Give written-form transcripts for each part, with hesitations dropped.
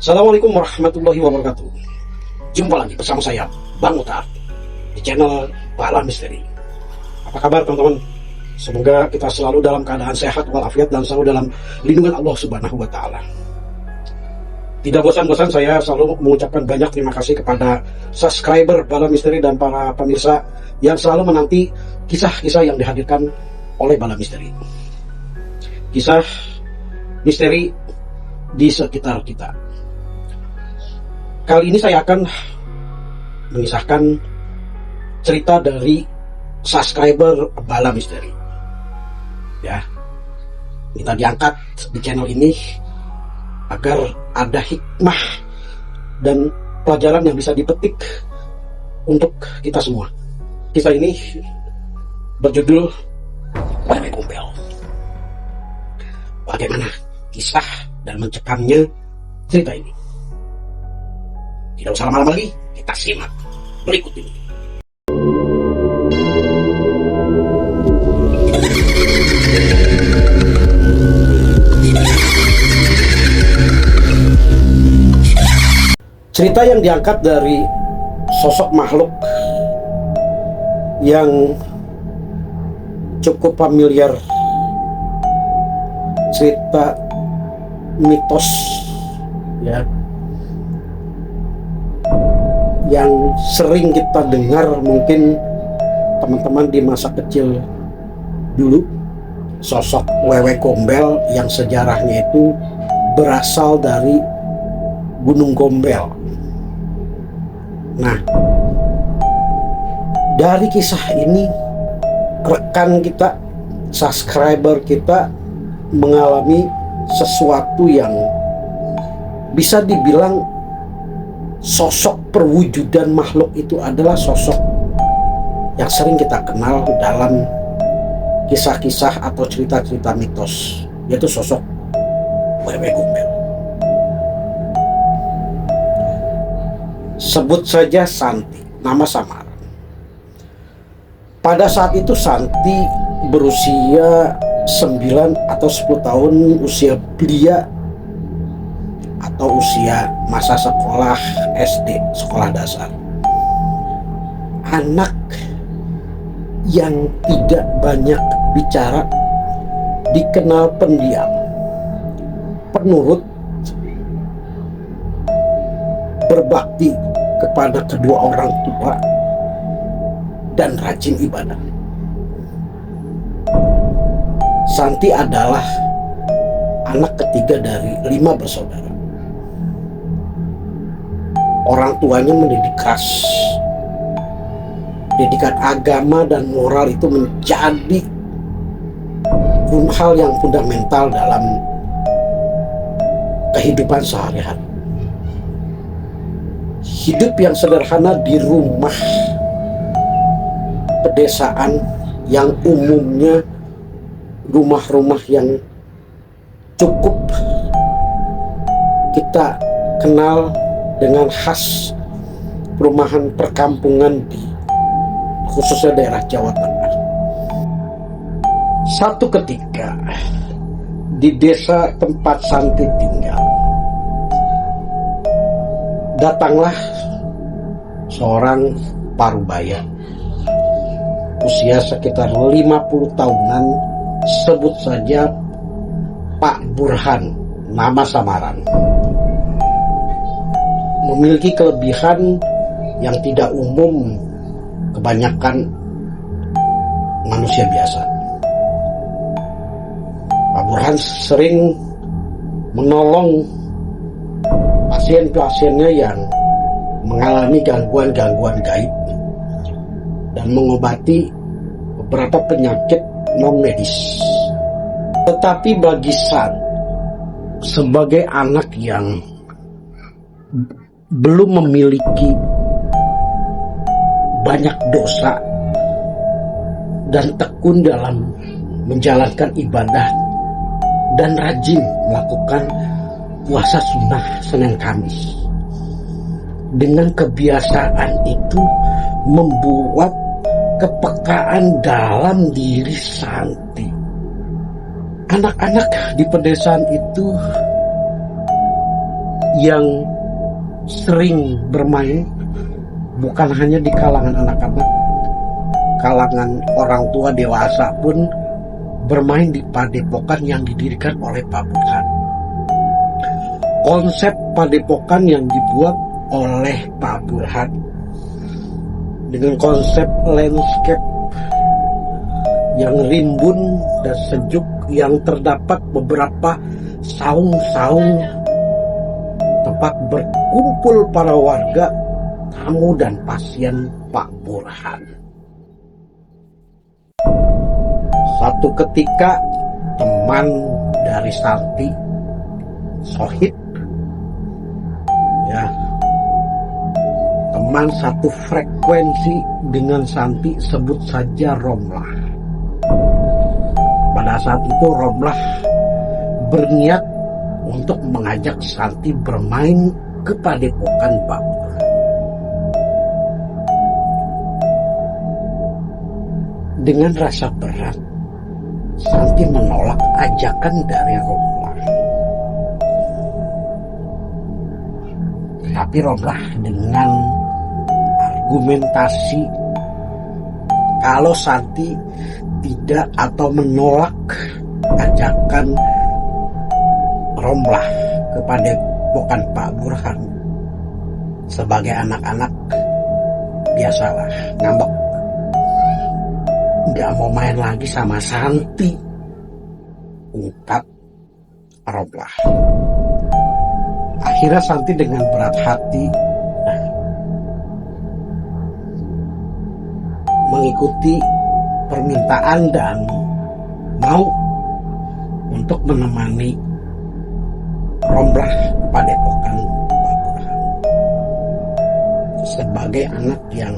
Assalamualaikum warahmatullahi wabarakatuh. Jumpa lagi bersama saya, Bang Mutar, di channel Bala Misteri. Apa kabar teman-teman? Semoga kita selalu dalam keadaan sehat walafiat dan selalu dalam lindungan Allah Subhanahu wa Ta'ala. Tidak bosan-bosan saya selalu mengucapkan banyak terima kasih kepada subscriber Bala Misteri dan para pemirsa yang selalu menanti kisah-kisah yang dihadirkan oleh Bala Misteri. Kisah misteri di sekitar kita. Kali ini saya akan mengisahkan cerita dari subscriber Bala Misteri. Ya, kita diangkat di channel ini agar ada hikmah dan pelajaran yang bisa dipetik untuk kita semua. Kisah ini berjudul Wewe Gombel. Bagaimana kisah dan mencekamnya cerita ini? Tidak usah lama-lama lagi, kita simak berikut ini. Cerita yang diangkat dari sosok makhluk yang cukup familiar, cerita mitos ya, yang sering kita dengar mungkin teman-teman di masa kecil dulu. Sosok Wewe Gombel yang sejarahnya itu berasal dari Gunung Gombel. Nah, dari kisah ini rekan kita, subscriber kita mengalami sesuatu yang bisa dibilang sosok perwujudan makhluk itu adalah sosok yang sering kita kenal dalam kisah-kisah atau cerita-cerita mitos, yaitu sosok Wewe Gombel. Sebut saja Santi, nama samaran. Pada saat itu Santi berusia 9 atau 10 tahun, usia belia atau usia masa sekolah SD, sekolah dasar. Anak yang tidak banyak bicara, dikenal pendiam, penurut, berbakti kepada kedua orang tua, dan rajin ibadah. Santi adalah anak ketiga dari 5 bersaudara. Orang tuanya mendidik keras. Pendidikan agama dan moral itu menjadi hal yang fundamental dalam kehidupan sehari-hari. Hidup yang sederhana di rumah pedesaan yang umumnya rumah-rumah yang cukup kita kenal dengan khas perumahan perkampungan di khususnya daerah Jawa Tengah. Satu ketika di desa tempat Santi tinggal, datanglah seorang parubaya usia sekitar 50 tahunan, sebut saja Pak Burhan, nama samaran. Memiliki kelebihan yang tidak umum kebanyakan manusia biasa. Pak Burhan sering menolong pasien-pasiennya yang mengalami gangguan-gangguan gaib dan mengobati beberapa penyakit non-medis. Tetapi bagi San, sebagai anak yang belum memiliki banyak dosa dan tekun dalam menjalankan ibadah dan rajin melakukan puasa sunnah Senin Kamis, dengan kebiasaan itu membuat kepekaan dalam diri Santi. Anak-anak di pedesaan itu yang sering bermain bukan hanya di kalangan anak-anak, kalangan orang tua dewasa pun bermain di padepokan yang didirikan oleh Pak Burhan. Konsep padepokan yang dibuat oleh Pak Burhan dengan konsep landscape yang rimbun dan sejuk, yang terdapat beberapa saung-saung tempat berkumpul para warga, tamu dan pasien Pak Burhan. Satu ketika teman dari Santi, Sohib, ya, teman satu frekuensi dengan Santi, sebut saja Romlah. Pada saat itu Romlah berniat untuk mengajak Santi bermain ke padepokan Pak Burhan. Dengan rasa berat, Santi menolak ajakan dari Romlah. Tapi Romlah dengan argumentasi kalau Santi tidak atau menolak ajakan Romlah kepada bukan Pak Burhan, sebagai anak-anak biasalah ngambek, nggak mau main lagi sama Santi, ungkap Romlah. Akhirnya Santi dengan berat hati mengikuti permintaan dan mau untuk menemani Romlah padepokan Pak Burhan. Sebagai anak yang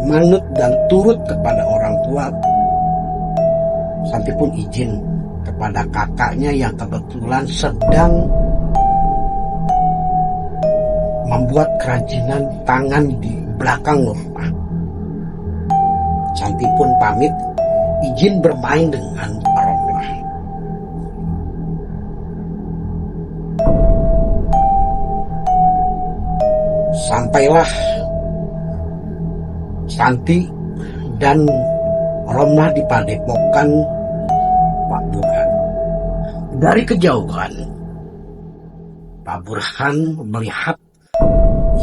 manut dan turut kepada orang tua, Santi pun izin kepada kakaknya yang kebetulan sedang membuat kerajinan tangan di belakang rumah. Santi pun pamit izin bermain dengan Romlah. Sampailah Santi dan Romlah di padepokan Pak Burhan. Dari kejauhan, Pak Burhan melihat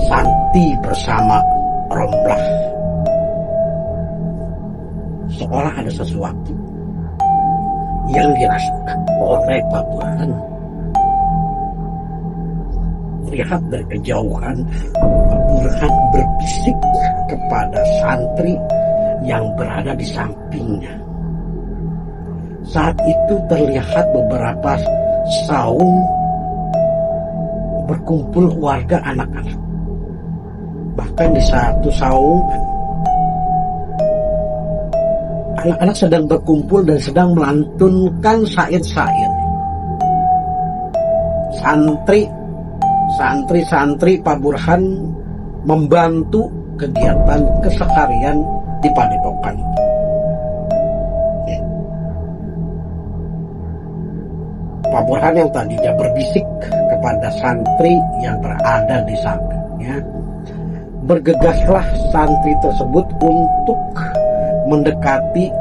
Santi bersama Romlah. Seolah ada sesuatu yang dirasakan oleh Pak Burhan. Lihat dari kejauhan, Pak Burhan berbisik kepada santri yang berada di sampingnya. Saat itu terlihat beberapa saung berkumpul warga anak-anak. Bahkan di satu saung anak-anak sedang berkumpul dan sedang melantunkan syair-syair. Santri-santri Pak Burhan membantu kegiatan keseharian di padepokan. Pak Burhan yang tadinya berbisik kepada santri yang berada di sampingnya, bergegaslah santri tersebut untuk mendekati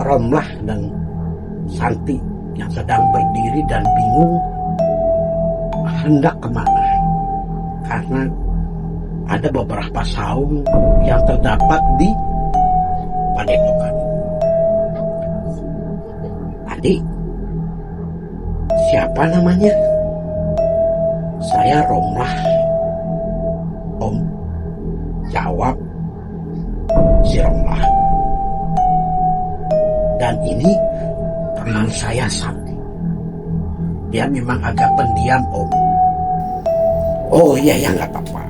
Romlah dan Santi yang sedang berdiri dan bingung hendak kemana, karena ada beberapa saung yang terdapat di padepokan. Adik, siapa namanya? Saya Romlah, Om, jawab si Romlah. Dan ini teman saya Santi. Dia memang agak pendiam, Om. Oh iya, ya nggak apa-apa.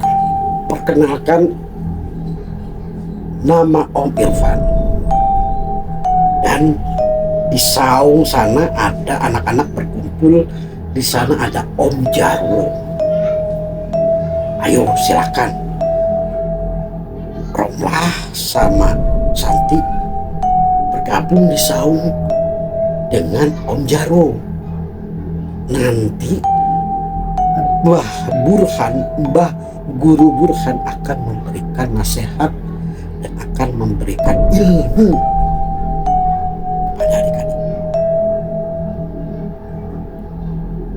Perkenalkan, nama Om Irfan. Dan di saung sana ada anak-anak berkumpul. Di sana ada Om Jarwo. Ayo silakan. Romlah sama Santi bergabung di saung dengan Om Jarwo. nanti Mbah Guru Burhan akan memberikan nasihat dan akan memberikan ilmu kepada adik-adik.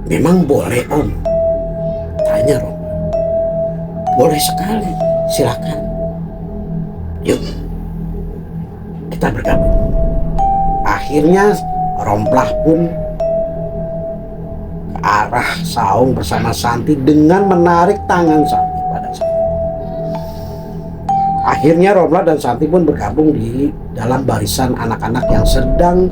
Memang boleh Om? Tanya Rom. Boleh sekali, silakan. Yuk, kita bergabung. Akhirnya Romplah pun ke arah saung bersama Santi dengan menarik tangan Santi pada saat itu. Akhirnya Romplah dan Santi pun bergabung di dalam barisan anak-anak yang sedang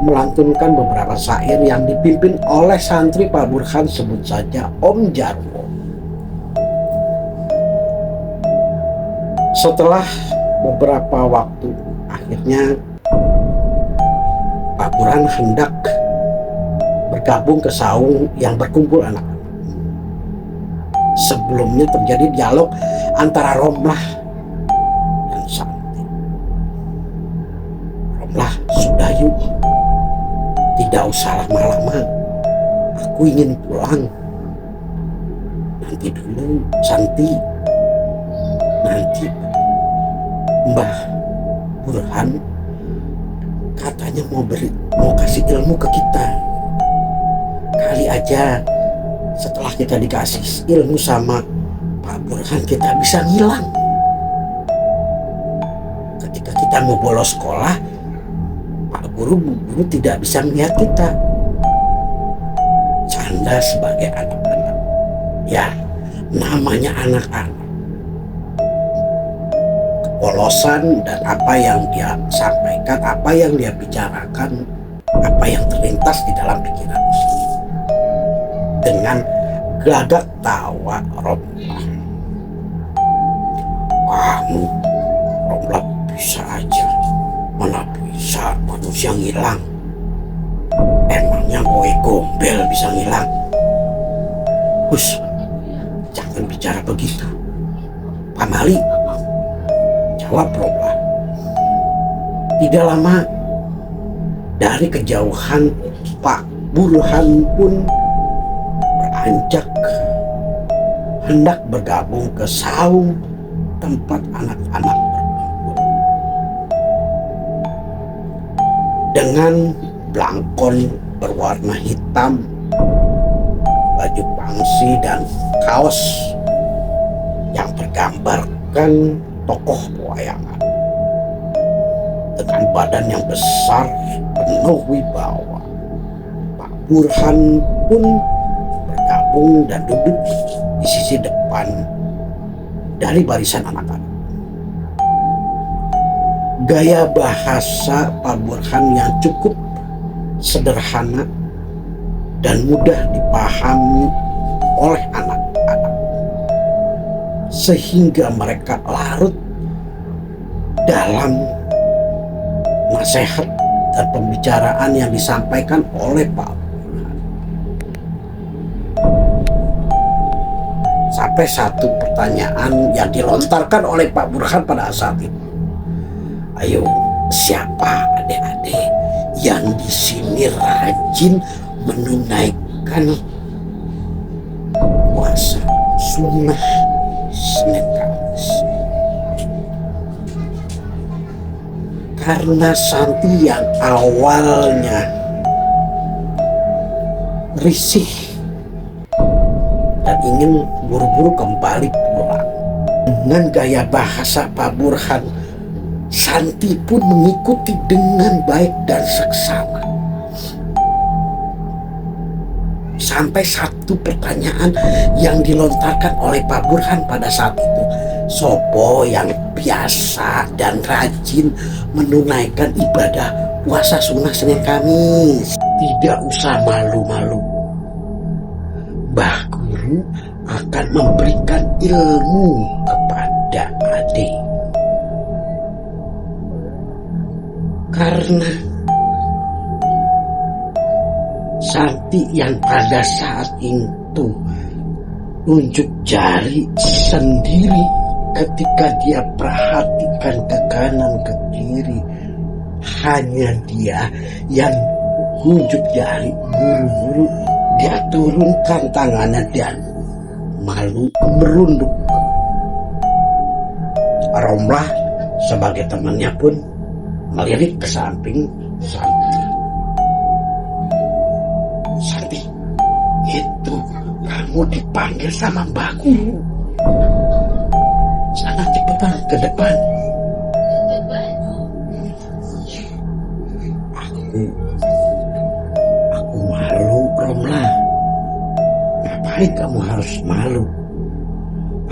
melantunkan beberapa syair yang dipimpin oleh santri Pak Burhan, sebut saja Om Jarwo. Setelah beberapa waktu, akhirnya Pak Burhan hendak bergabung ke saung yang berkumpul anak-anak. Sebelumnya terjadi dialog antara Romplah dan Santi. Romplah, sudah yuk, tidak usah lama-lama, aku ingin pulang. Nanti dulu Santi, nanti Mbah Burhan katanya mau kasih ilmu ke kita. Kali aja setelah kita dikasih ilmu sama Pak Burhan, kita bisa ngilang. Ketika kita mau bolos sekolah, Pak Guru tidak bisa melihat kita. Canda sebagai anak-anak. Ya, namanya anak-anak. Polosan dan apa yang dia sampaikan, apa yang dia bicarakan, apa yang terlintas di dalam pikiran. Dengan gelagak tawa Romplah. Kamu Romplah bisa aja, mana bisa manusia ngilang. Emangnya Boy Gombel bisa ngilang? Hus, jangan bicara begitu. Pak Mali, jawab Romplah. Tidak lama dari kejauhan, Pak Burhan pun beranjak hendak bergabung ke saung tempat anak-anak berkumpul. Dengan blangkon berwarna hitam, baju pangsi dan kaos yang bergambarkan tokoh pewayangan. Dengan badan yang besar penuh wibawa, Pak Burhan pun bergabung dan duduk di sisi depan dari barisan anak-anak. Gaya bahasa Pak Burhan yang cukup sederhana dan mudah dipahami oleh anak-anak, sehingga mereka larut dalam nasihat dan pembicaraan yang disampaikan oleh Pak Burhan. Sampai satu pertanyaan yang dilontarkan oleh Pak Burhan pada saat itu. Ayo, siapa adik-adik yang di sini rajin menunaikan puasa sunnah Senin Kamis? Karena Santi yang awalnya risih dan ingin buru-buru kembali pulang, dengan gaya bahasa Pak Burhan, Santi pun mengikuti dengan baik dan seksama. Sampai satu pertanyaan yang dilontarkan oleh Pak Burhan pada saat itu, sopo yang biasa dan rajin menunaikan ibadah puasa sunnah Senin Kamis, tidak usah malu-malu. Mbah Guru akan memberikan ilmu kepada adik. Karena Santi yang pada saat itu unjuk jari sendiri ketika dia perhatikan ke kanan ke kiri, hanya dia yang unjuk jari, buru-buru Dia turunkan tangannya dan malu merunduk. Romlah sebagai temannya pun melirik ke samping Santi. Santi, itu kamu dipanggil sama Mbak Guru. Sana cepetan ke depan. Aku malu, Romla. Ngapain kamu harus malu?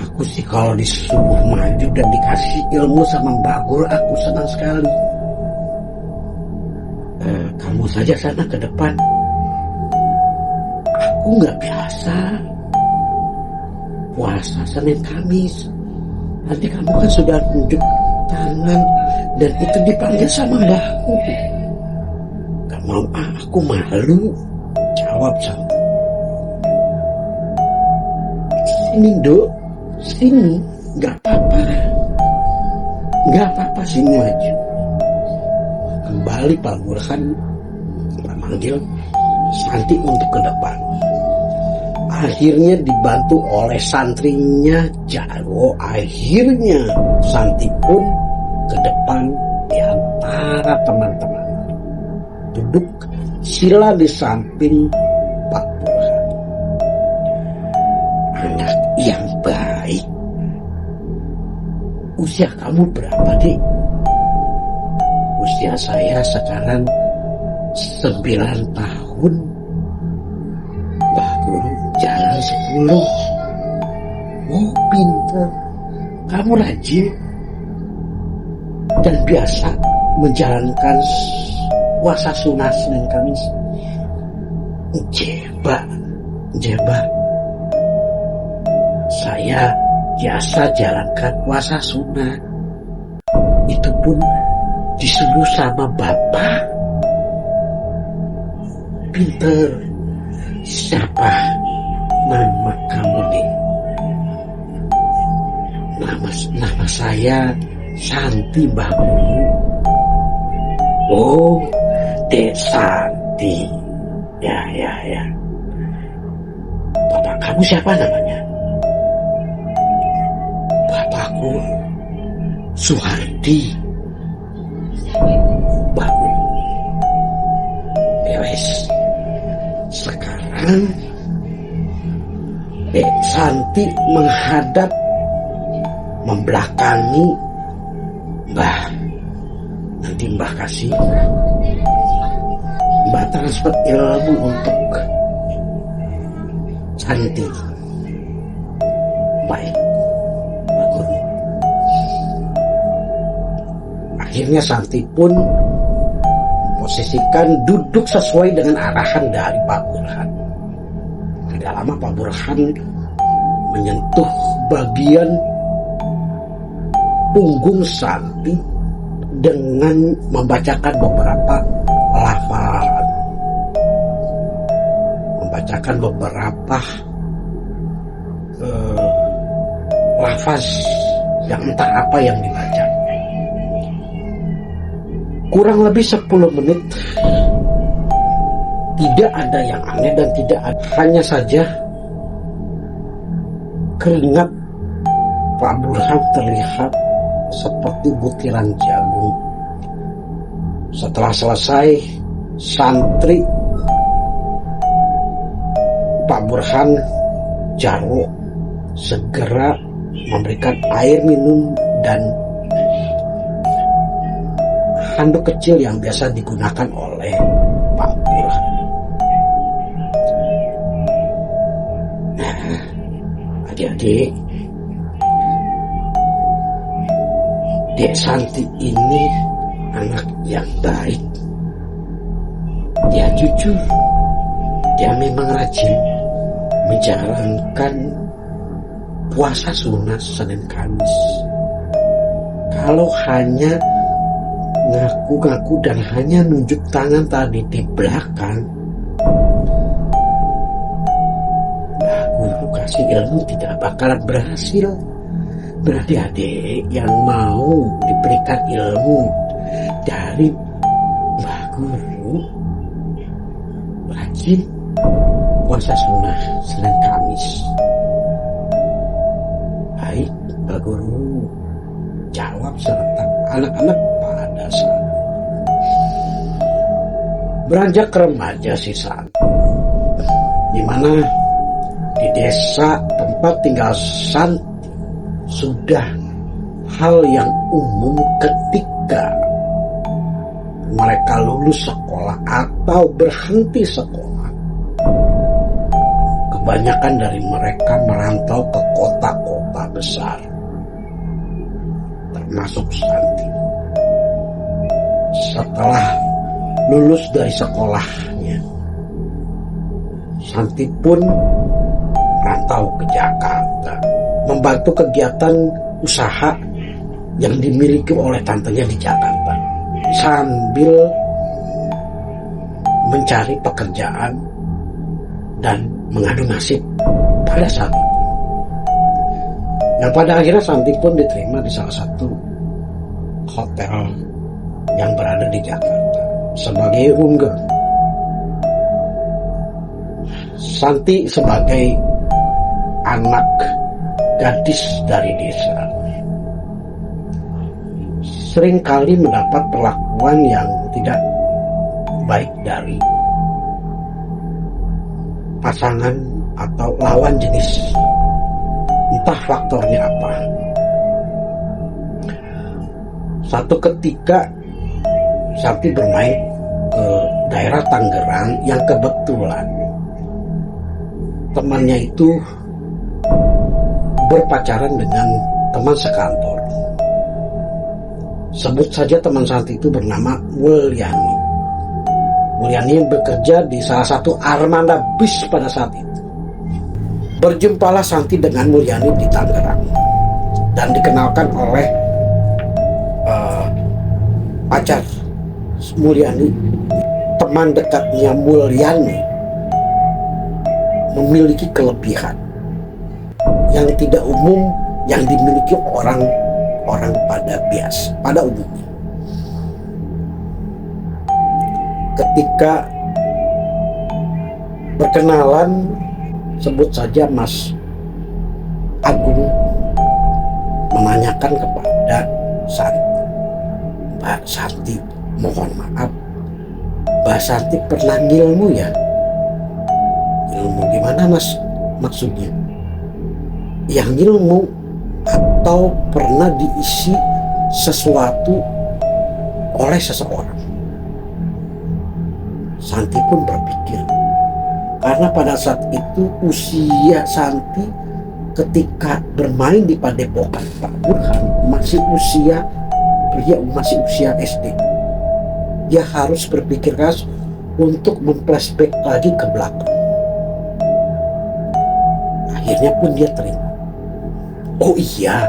Aku sih kalau disuruh maju dan dikasih ilmu sama Mbak Guru, aku senang sekali. Kamu saja sana ke depan. Aku nggak biasa puasa Senin Kamis. Nanti kamu kan sudah tunjuk tangan dan itu dipanggil sama Mbakku. Gak mau, aku malu. Jawab Santi. Sini Dok, sini. Gak apa-apa. Gak apa-apa, sini aja. Kembali Pak Burhan memanggil Santi untuk ke depan. Akhirnya dibantu oleh santrinya Jarwo. Akhirnya Santi pun ke depan di antara teman-teman. Duduk sila di samping Pak Burhan. Anak yang baik. Usia kamu berapa, Dik? Usia saya sekarang 9 tahun. Mbak Guru jalan 10. Oh, pintar. Kamu rajin dan biasa menjalankan puasa sunnah Senin Kamis. Jeba. Saya biasa jalankan puasa sunnah. Itu pun disuruh sama Bapak. Pinter. Siapa nama kamu, Dik? Nama saya Santi, Mbak Guru. Oh, Dek Santi. Ya. Bapak kamu siapa namanya? Bapakku Suhardi. Bagus. Beres. Sekarang Dek Santi menghadap membelakangi Mbah. Nanti Mbah kasih, Mbah transfer ilmu untuk Santi. Baik, Mbak Guru. Akhirnya Santi pun posisikan duduk sesuai dengan arahan dari Pak Burhan. Tidak lama Pak Burhan menyentuh bagian punggung Santi dengan membacakan beberapa lafaz. Membacakan beberapa lafaz yang entah apa yang dibaca. Kurang lebih 10 menit. Tidak ada yang aneh dan tidak ada, hanya saja keringat Pak Burhan terlihat seperti butiran jagung. Setelah selesai, santri Pak Burhan Jarwo segera memberikan air minum dan handuk kecil yang biasa digunakan oleh Pak Burhan. Nah, adik-adik, Dek Santi ini anak yang baik. Dia jujur. Dia memang rajin menjalankan puasa sunnah Senin Kamis. Kalau hanya ngaku-ngaku dan hanya nunjuk tangan tadi di belakang, Mbak Guru kasih ilmu tidak bakalan berhasil. Berarti adik yang mau diberikan ilmu dari Mbak Guru rajin puasa sunnah Senin Kamis. Baik, Pak Guru, jawab serentak anak-anak pada saat beranjak remaja si Santi, di mana di desa tempat tinggal Santi sudah hal yang umum ketika mereka lulus sekolah atau berhenti sekolah. Kebanyakan dari mereka merantau ke kota-kota besar, termasuk Santi. Setelah lulus dari sekolahnya, Santi pun merantau ke Jakarta, membantu kegiatan usaha yang dimiliki oleh tantenya di Jakarta, sambil mencari pekerjaan dan mengadu nasib pada saat itu. Yang pada akhirnya Santi pun diterima di salah satu hotel yang berada di Jakarta sebagai room girl. Santi sebagai anak gadis dari desa seringkali mendapat perlakuan yang tidak baik dari pasangan atau lawan jenis. Entah faktornya apa. Satu ketika Santi bermain ke daerah Tangerang yang kebetulan temannya itu berpacaran dengan teman sekantor. Sebut saja teman Santi itu bernama Mulyani. Mulyani yang bekerja di salah satu armada bis pada saat itu. Berjumpalah Santi dengan Mulyani di Tangerang dan dikenalkan oleh pacar Mulyani. Teman dekatnya Mulyani memiliki kelebihan yang tidak umum yang dimiliki orang pada umumnya. Ketika berkenalan, sebut saja Mas Agung menanyakan kepada Santi, Mbak Santi, mohon maaf, Mbak Santi pernah ngilmu ya? Ilmu gimana Mas maksudnya? Yang ilmu atau pernah diisi sesuatu oleh seseorang. Santi pun berpikir, karena pada saat itu usia Santi ketika bermain di Padepokan Pak Burhan masih usia SD. Dia harus berpikir keras untuk memflashback lagi ke belakang. Akhirnya pun dia terima. Oh iya,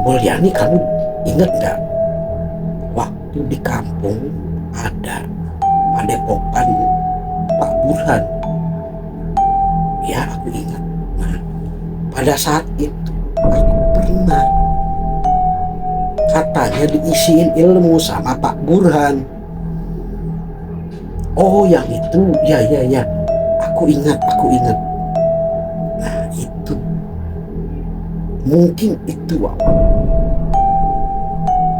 Mulyani, kamu ingat gak waktu di kampung ada Padepokan Pak Burhan? Ya, aku ingat. Nah, pada saat itu aku pernah katanya diisiin ilmu sama Pak Burhan. Oh, yang itu, ya, aku ingat. Nah, itu mungkin itu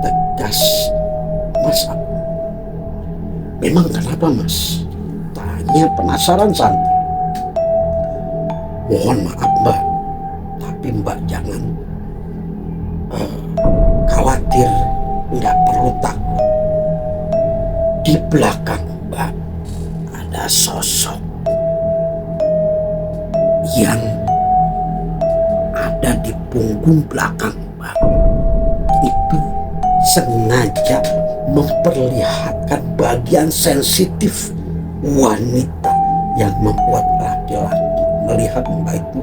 tegas Mas. Memang kenapa Mas? Tanya penasaran Santi. Mohon maaf Mbak, tapi Mbak jangan khawatir, nggak perlu takut. Di belakang Mbak ada sosok yang ada di punggung belakang Mbak. Itu sengaja memperlihatkan bagian sensitif wanita yang membuat laki-laki melihat Mbak itu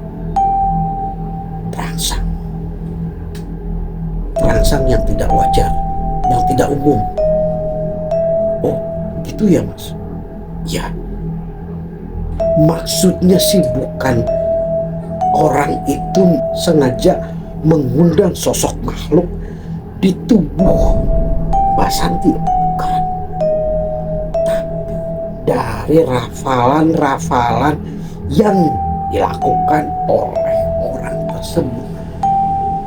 terangsang yang tidak wajar, yang tidak umum. Oh gitu ya Mas? Ya, maksudnya sih bukan orang itu sengaja mengundang sosok makhluk di tubuh Mbak Santi, bukan. Tapi dari rafalan-rafalan yang dilakukan oleh orang tersebut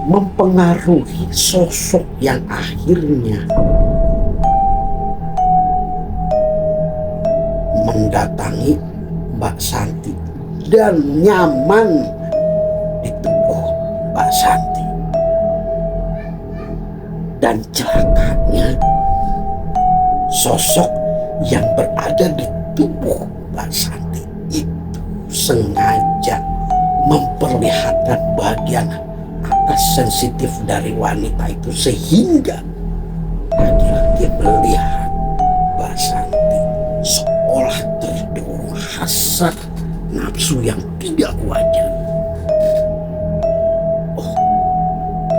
mempengaruhi sosok yang akhirnya mendatangi Mbak Santi dan nyaman di tubuh Mbak Santi. Dan celakanya, sosok yang berada di tubuh Mbak Santi itu sengaja memperlihatkan bagian atas sensitif dari wanita itu, sehingga laki-laki melihat Mbak Santi seolah terdorong hasrat nafsu yang tidak wajar. Oh,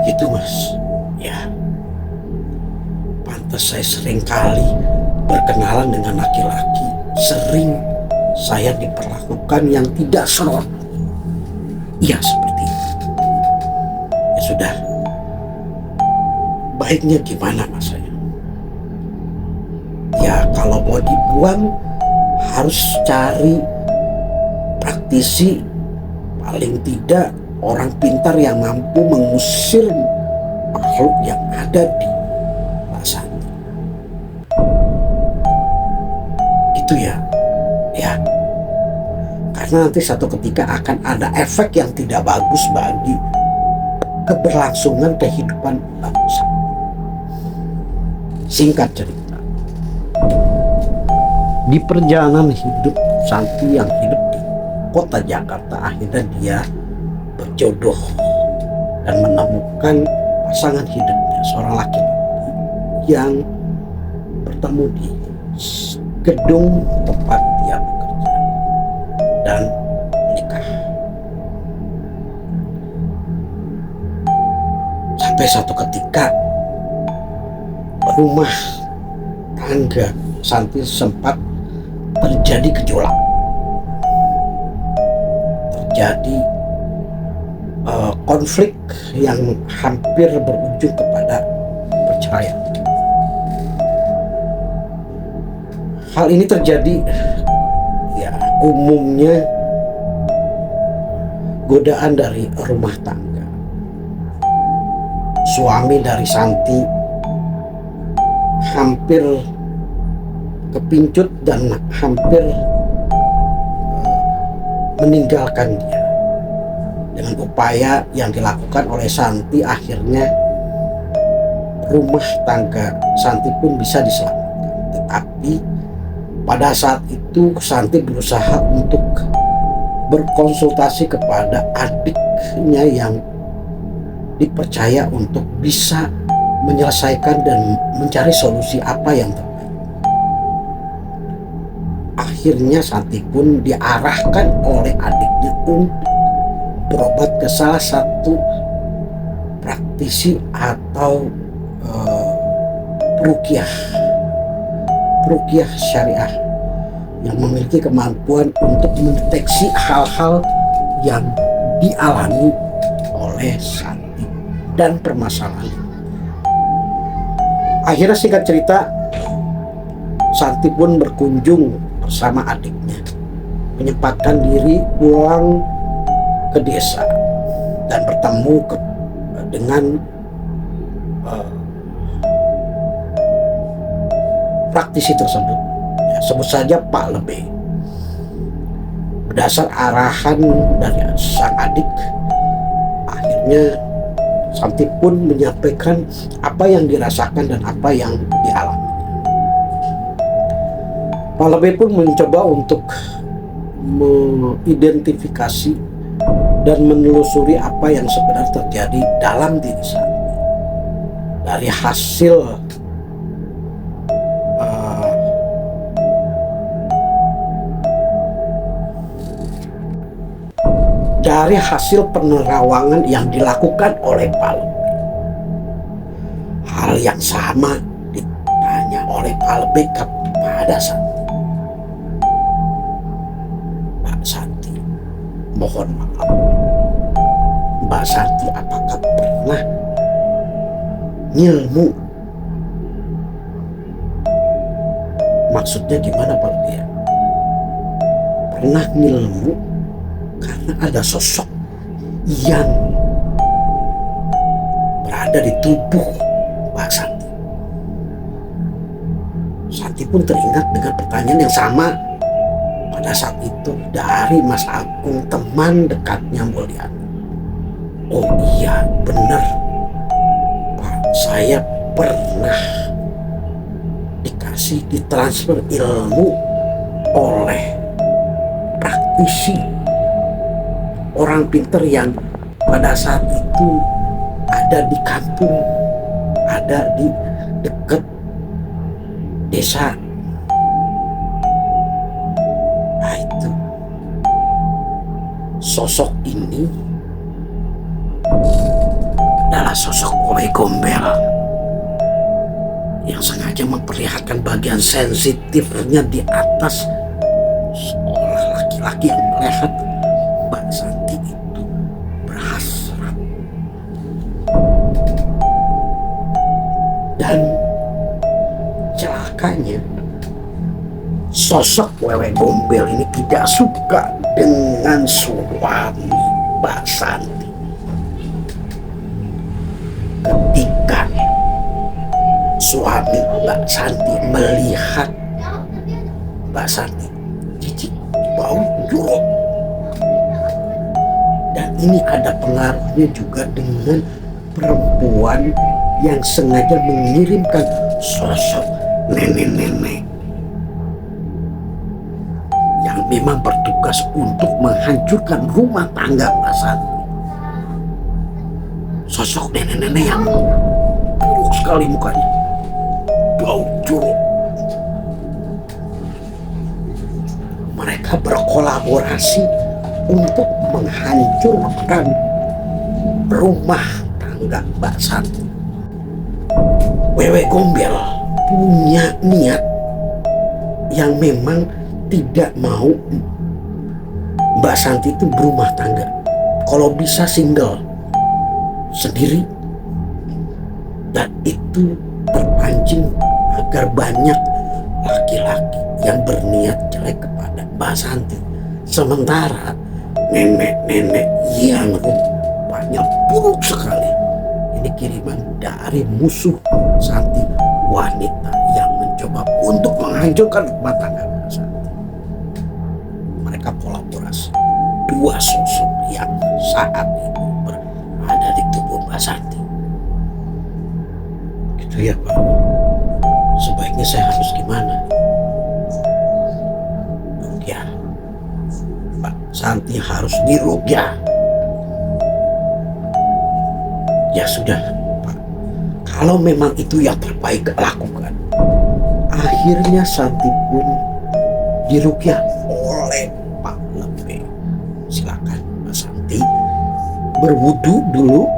begitu Mas. Ya, pantas saya sering kali berkenalan dengan laki-laki, sering saya diperlakukan yang tidak senonoh. Iya, seperti itu. Ya sudah, baiknya gimana Mas saya? Ya kalau mau dibuang harus cari praktisi, paling tidak orang pintar yang mampu mengusir makhluk yang ada di Mbak Santi. Itu ya. Ya, karena nanti satu ketika akan ada efek yang tidak bagus bagi keberlangsungan kehidupan bangsa. Singkat cerita, di perjalanan hidup Santi yang hidup di kota Jakarta, akhirnya dia berjodoh dan menemukan pasangan hidupnya, seorang laki-laki yang bertemu di gedung tempat dia bekerja dan menikah. Sampai satu ketika rumah tangga Santi sempat terjadi gejolak, terjadi konflik yang hampir berujung kepada perceraian. Hal ini terjadi ya umumnya godaan dari rumah tangga. Suami dari Santi hampir kepincut dan hampir meninggalkan dia. Dengan upaya yang dilakukan oleh Santi, akhirnya rumah tangga Santi pun bisa diselamatkan. Tetapi pada saat itu Santi berusaha untuk berkonsultasi kepada adiknya yang dipercaya untuk bisa menyelesaikan dan mencari solusi apa yang terbaik. Akhirnya Santi pun diarahkan oleh adiknya untuk berobat ke salah satu praktisi atau peruqyah syariah yang memiliki kemampuan untuk mendeteksi hal-hal yang dialami oleh Santi dan permasalahan. Akhirnya singkat cerita, Santi pun berkunjung bersama adiknya, menyempatkan diri pulang ke desa dan bertemu dengan praktisi tersebut. Ya, sebut saja Pak Lebe. Berdasar arahan dari sang adik, akhirnya Santi pun menyampaikan apa yang dirasakan dan apa yang dialami. Pak Lebe pun mencoba untuk mengidentifikasi dan menelusuri apa yang sebenarnya terjadi dalam diri Santi. Dari hasil penerawangan yang dilakukan oleh Pak Lebe, hal yang sama ditanya oleh Pak Lebe kepada Santi. Mbak Santi, mohon maaf, Mbak Santi apakah pernah ngilmu? Maksudnya gimana Pak Lebe? pernah ngilmu karena ada sosok yang berada di tubuh Mbak Santi. Santi pun teringat dengan pertanyaan yang sama pada saat itu dari Mas Agung, teman dekatnya Mulyani. Oh iya, benar Pak, saya pernah ditransfer ilmu oleh praktisi orang pinter yang pada saat itu ada di kampung, ada di dekat desa. Nah itu sosok ini adalah sosok Wewe Gombel yang sengaja memperlihatkan bagian sensitifnya di atas, seolah laki-laki yang melihat Mbak Santi itu berhasrat. Dan celakanya sosok Wewe Gombel ini tidak suka dengan suami Mbak Santi. Ketika suami Mbak Santi melihat Mbak Santi jijik, bau jorok, dan ini ada pengaruhnya juga dengan perempuan yang sengaja mengirimkan sosok nenek-nenek yang memang bertugas untuk menghancurkan rumah tangga Mbak Santi. Sosok nenek-nenek yang buruk sekali mukanya, bau jorok. Mereka berkolaborasi untuk menghancurkan rumah tangga Mbak Santi. Wewe Gombel punya niat yang memang tidak mau Mbak Santi itu berumah tangga. Kalau bisa single sendiri, dan itu terpancing agar banyak laki-laki yang berniat jelek kepada Mbak Santi. Sementara nenek-nenek yang rupanya buruk sekali ini kiriman dari musuh Santi, wanita yang mencoba untuk menghancurkan rumah tangga Mbak Santi. Mereka kolaborasi, dua sosok yang saat itu berada di tubuh Mbak Santi. Gitu ya Pak, sebaiknya saya harus gimana? Ruqyah, Mbak Santi harus diruqyah. Ya sudah Pak, kalau memang itu yang terbaik lakukan. Akhirnya Santi pun diruqyah oleh Pak Lebe. Silakan Mbak Santi berwudu dulu,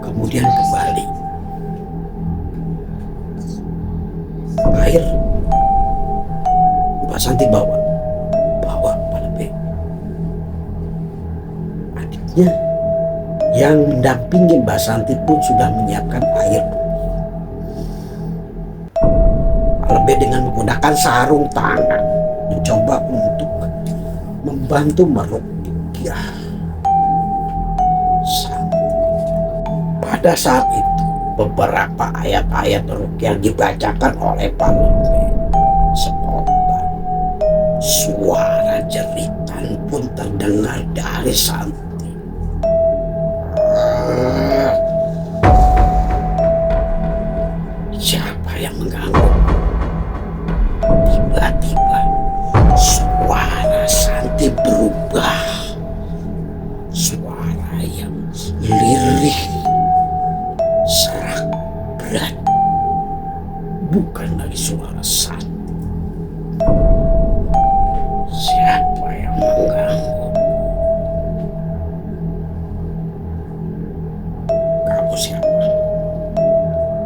kemudian kembali. Air Mbak Santi bawa Pak Lebe. Adiknya yang mendampingi Mbak Santi pun sudah menyiapkan air. Pak Lebe dengan menggunakan sarung tangan mencoba untuk membantu meruqyah Santi. Pada saat itu beberapa ayat-ayat ruqyah dibacakan oleh Pak Lebe. Spontan suara jeritan pun terdengar dari Santi. Siapa yang mengganggu? Tiba-tiba suara Santi berubah. Suara yang lirih, serak, berat. Bukan lagi suara Santi. Siapa yang mengganggu? Kamu siapa?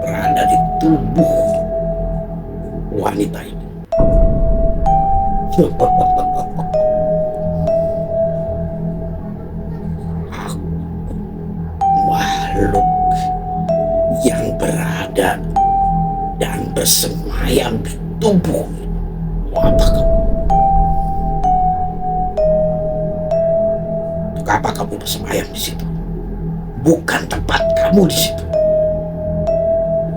Berada di tubuh wanita ini. Aku makhluk yang berada dan bersemayam di tubuh. Apa kamu? Untuk apa kamu bersemayam di situ? Bukan tempat kamu di situ.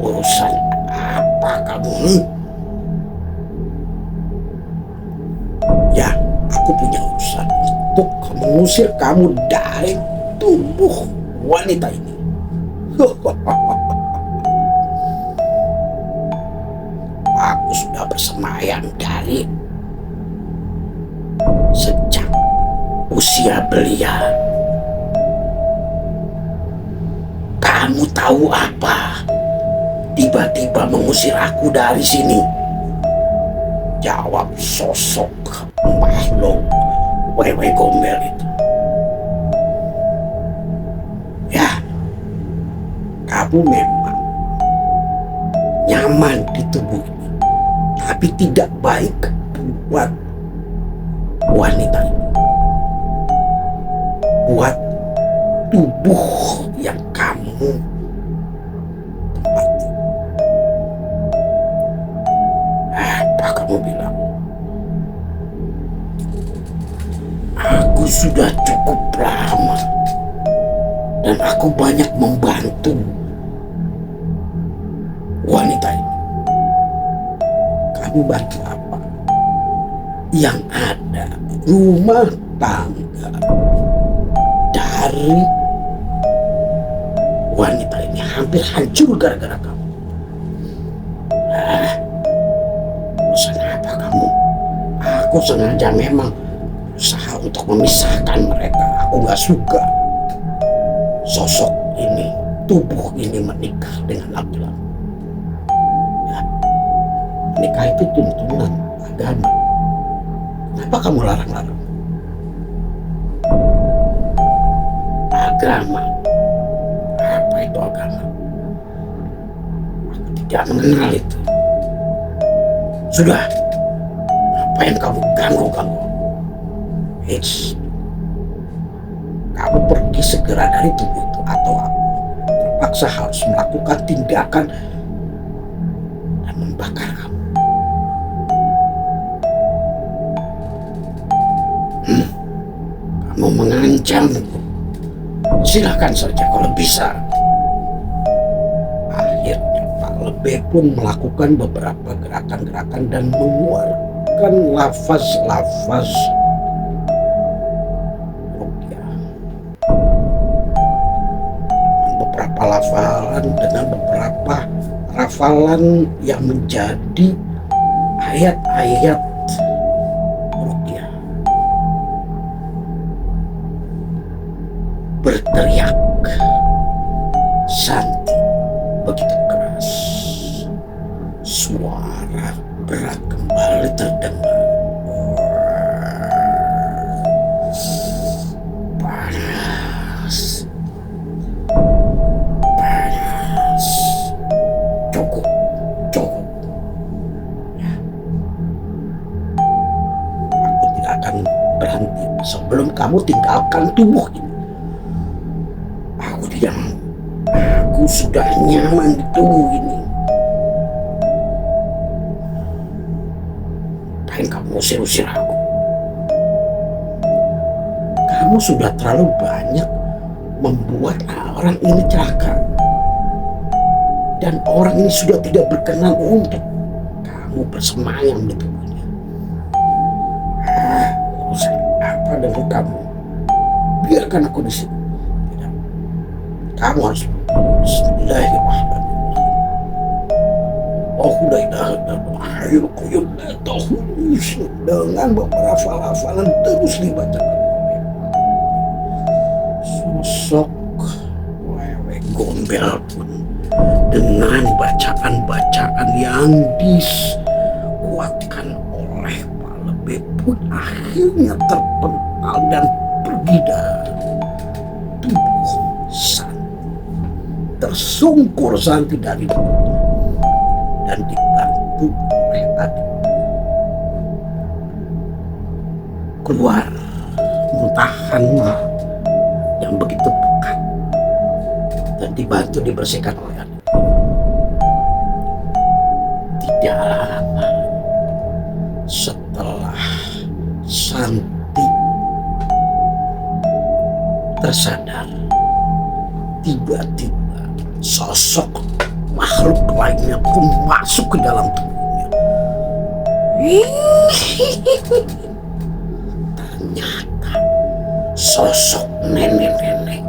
Urusan apa kamu? Ya, aku punya urusan untuk mengusir kamu dari tubuh wanita ini. Aku sudah bersemayam dari sejak usia belia. Kamu tahu apa? Tiba-tiba mengusir aku dari sini. Jawab sosok makhluk wewe gombel itu. Ya, kamu memang nyaman di tubuh ini, tapi tidak baik buat wanita ini, buat tubuh yang kamu tempati. Apa kamu bilang? Aku sudah cukup lama dan aku banyak membantu wanita ini. Kamu bantu apa? Yang ada rumah tangga dari wanita ini hampir hancur gara-gara kamu. Urusan apa kamu? Aku sengaja memang berusaha untuk memisahkan mereka. Aku gak suka sosok ini, tubuh ini menikah dengan laki-laki. Ya, menikah itu tuntunan agama. Kenapa kamu larang-larang? Agama? Apa itu agama? Aku tidak mengenal itu. Sudah, apa yang kamu ganggu-ganggu? Eits, kamu pergi segera dari tubuh itu atau aku terpaksa harus melakukan tindakan dan membakar kamu. Kamu mengancamku. Silakan saja kalau bisa. Akhirnya Pak Lebe pun melakukan beberapa gerakan-gerakan dan mengeluarkan lafaz-lafaz ruqyah. Beberapa lafalan dengan beberapa rafalan yang menjadi ayat-ayat ruqyah. Berteriak Santi begitu keras. Suara berat kembali terdengar. Panas. Panas. Cukup. Cukup. Ya. Aku tidak akan berhenti sebelum kamu tinggalkan tubuh ini. Aku tidak mau. Aku sudah nyaman di tubuh ini. Ngapain kamu usir-usir aku? Kamu sudah terlalu banyak membuat orang ini celaka. Dan orang ini sudah tidak berkenan untuk kamu bersemayam di tubuhnya. Urusan apa dengan kamu? Biarkan aku di sini. Kamu harus Bismillahirrahmanirrahim. Allahu la ilaha illallah hayyul qayyum la ta'khudhuhu sinatun. Dengan beberapa hafalan terus dibacakan oleh sosok wewe gombel pun dengan bacaan-bacaan yang dikuatkan oleh Pak Lebe pun akhirnya terpental dan pergi dari tubuh Santi. Tersungkur Santi dari tubuhnya dan dibantu oleh adik. Keluar muntahan yang begitu pekat dan dibantu dibersihkan oleh adik. Tidak lama setelah Santi tersadar, tiba-tiba sosok makhluk lainnya pun masuk ke dalam tubuhnya. Ternyata sosok nenek-nenek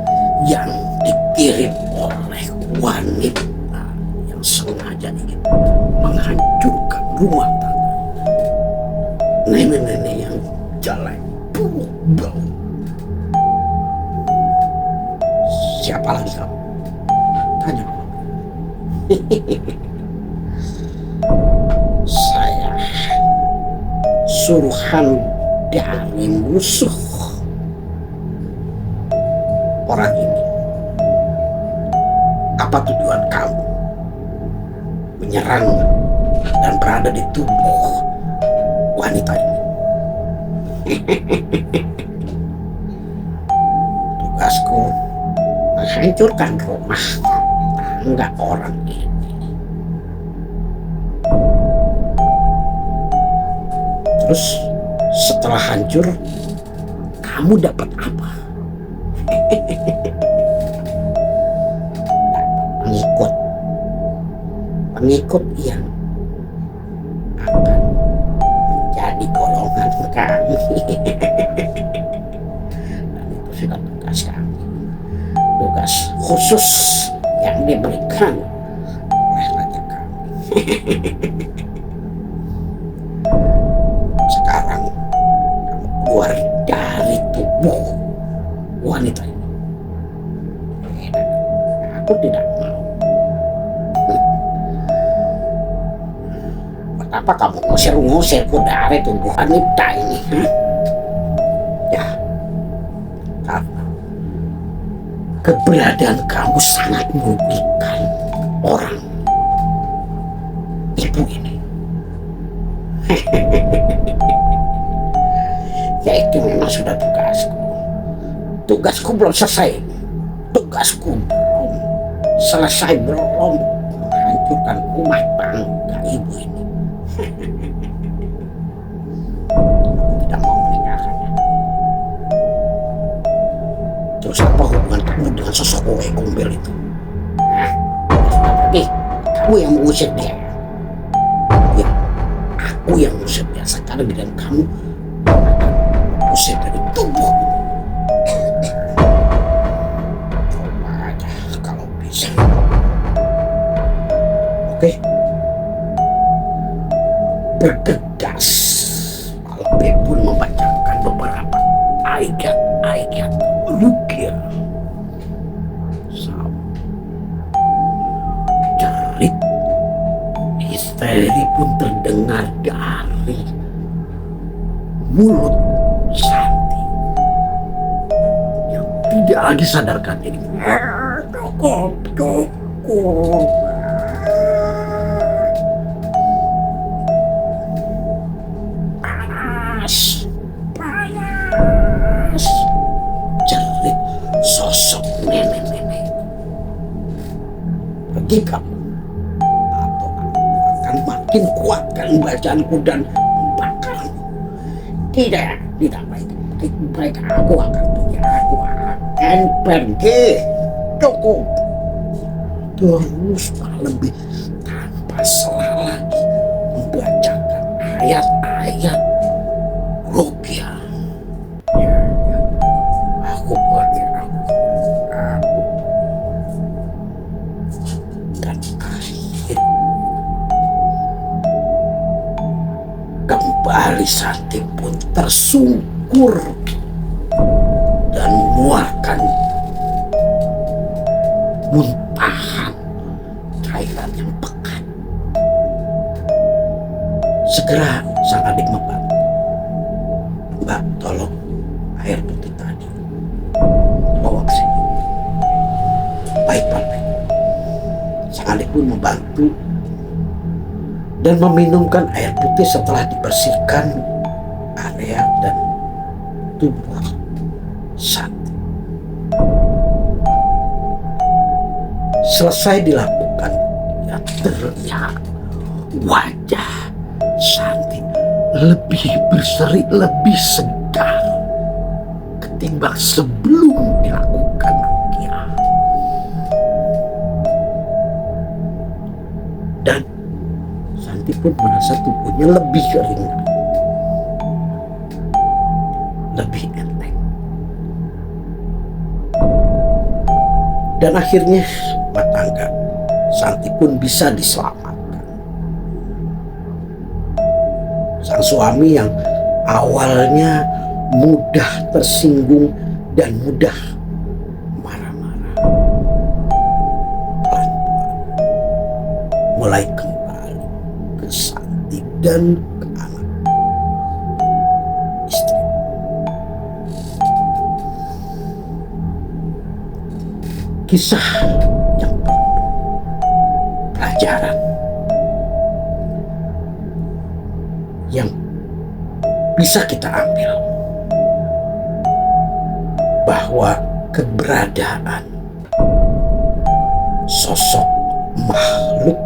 yang dikirim oleh wanita yang sengaja ingin menghancurkan rumah tangga. Nenek-nenek yang jelek, buruk bau. Siapa lagi kamu? Tanya. Saya suruhan dari musuh orang ini. Apa tujuan kamu menyerang dan berada di tubuh wanita ini? Tugasku menghancurkan rumah tangga orang ini. Terus setelah hancur, kamu dapat apa? Pengikut. Pengikut yang akan menjadi golongan kami. Dan itu sudah tugas kami. Tugas khusus yang diberikan oleh raja kami. Sekarang kamu keluar dari tubuh wanita ini. Aku tidak mau. Kenapa kamu ngusir-ngusirku dari tubuh wanita ini? Ya, karena keberadaan kamu sangat merugikan orang ibu ini. Ya itu memang sudah tugasku. Tugasku belum selesai. Tugasku belum selesai, belum menghancurkan rumah tangga ibu ini. Tidak mau meninggalkannya. Terus apa hubungan kamu dengan sosok Owe Gombel itu? Sudah pergi. Kamu yang mengusir dia. Ya, aku yang mengusir dia. Sekarang dengan kamu usir dari tubuh. Coba aja kalau bisa. Oke. Bergegas. Malpe pun membacakan beberapa ayat-ayat ruqyah. Jerit histeri pun terdengar dari mulut Santi yang tidak lagi sadarkan diri. Cukup. Panas. Jerit sosok nenek-nenek. Pergi kamu, atau aku akan makin kuatkan bacaanku dan membakarmu. Tidak baik. Aku akan pergi. Cukup. Terus lebih tanpa salah lagi membacakan ayat-ayat ruqyah. Aku pergi. Aku dan akhir kembali Santi pun tersungkur dan mengeluarkan muntahan cairan yang pekat. Segera sang adik membantu. Mbak, tolong air putih tadi bawa ke sini. Baik, Pak. Sang adik pun membantu dan meminumkan air putih setelah dibersihkan area dan tubuh Santi. Selesai dilakukan, ya terlihat wajah Santi lebih berseri, lebih segar ketimbang sebelum dilakukan ruqyah. Dan Santi pun merasa tubuhnya lebih ringan, lebih enteng. Dan akhirnya rumah tangga Santi pun bisa diselamatkan. Sang suami yang awalnya mudah tersinggung dan mudah marah-marah, pelan-pelan mulai kembali ke Santi dan ke anak istri. Kisah yang penuh pelajaran yang bisa kita ambil, bahwa keberadaan sosok makhluk,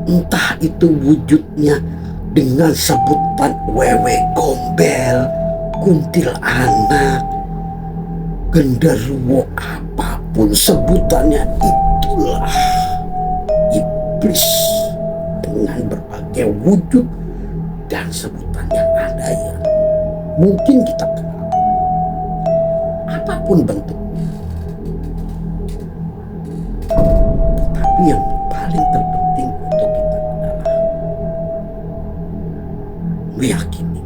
entah itu wujudnya dengan sebutan wewe gombel, kuntilanak, genderuwo, apapun sebutannya, itulah iblis dengan berbagai wujud dan sebutan yang ada yang mungkin kita kenal, apapun bentuknya. Tetapi yang paling terpenting untuk kita adalah meyakini,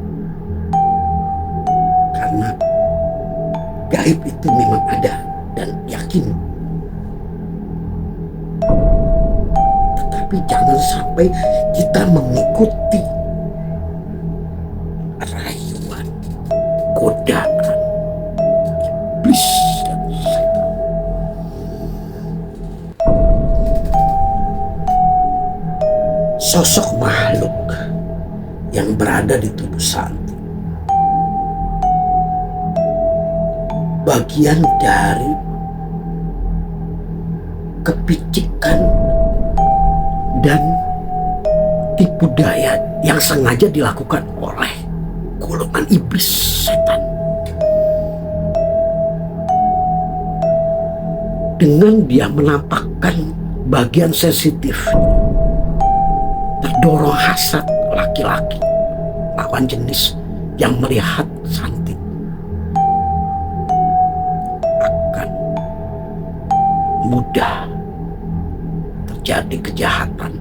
karena gaib itu memang ada dan yakin. Tetapi jangan sampai kita mengikuti rayuan, godaan iblis dan setan. Sosok makhluk yang berada di tubuh Santi bagian dari kepicikan dan tipu daya yang sengaja dilakukan oleh golongan iblis setan. Dengan dia menampakkan bagian sensitif, terdorong hasrat laki-laki lawan jenis yang melihat Santi akan mudah terjadi kejahatan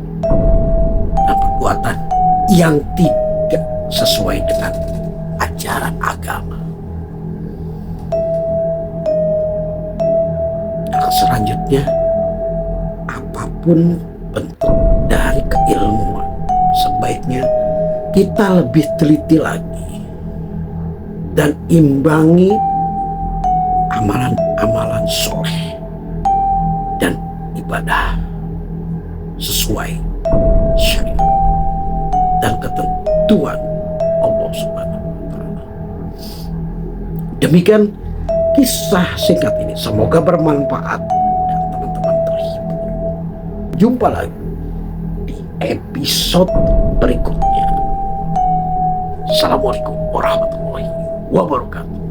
dan perbuatan yang tidak sesuai dengan ajaran agama. Dan selanjutnya, apapun bentuk dari keilmuan, sebaiknya kita lebih teliti lagi dan imbangi amalan-amalan soleh dan ibadah sesuai syariat dan ketentuan Allah Subhanahu wa Ta'ala. Demikian kisah singkat ini, semoga bermanfaat dan teman-teman terhibur. Jumpa lagi di episode berikutnya. Assalamualaikum warahmatullahi wabarakatuh.